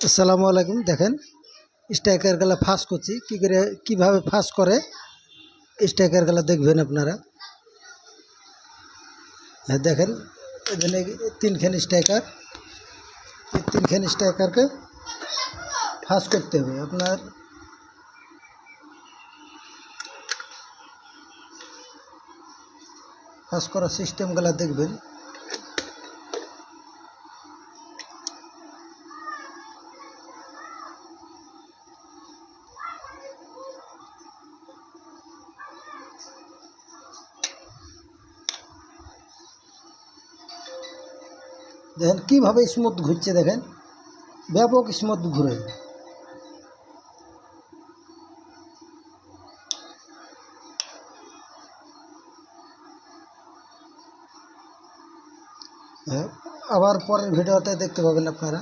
আসসালামু আলাইকুম। দেখেন স্ট্রাইকার গেলা ফাঁস করছি কী করে, কীভাবে ফাঁস করে স্ট্রাইকার গেলা দেখবেন আপনারা। হ্যাঁ দেখেন, এখানে তিনখান স্ট্রাইকার, এই তিনখান স্ট্রাইকারকে ফাঁস করতে হবে আপনার। ফাঁস করার সিস্টেমগুলা দেখবেন। দেখেন কীভাবে স্মুথ ঘুরছে, দেখেন ব্যাপক স্মুথ ঘুরে। হ্যাঁ, আবার পরের ভিডিওতে দেখতে পাবেন আপনারা।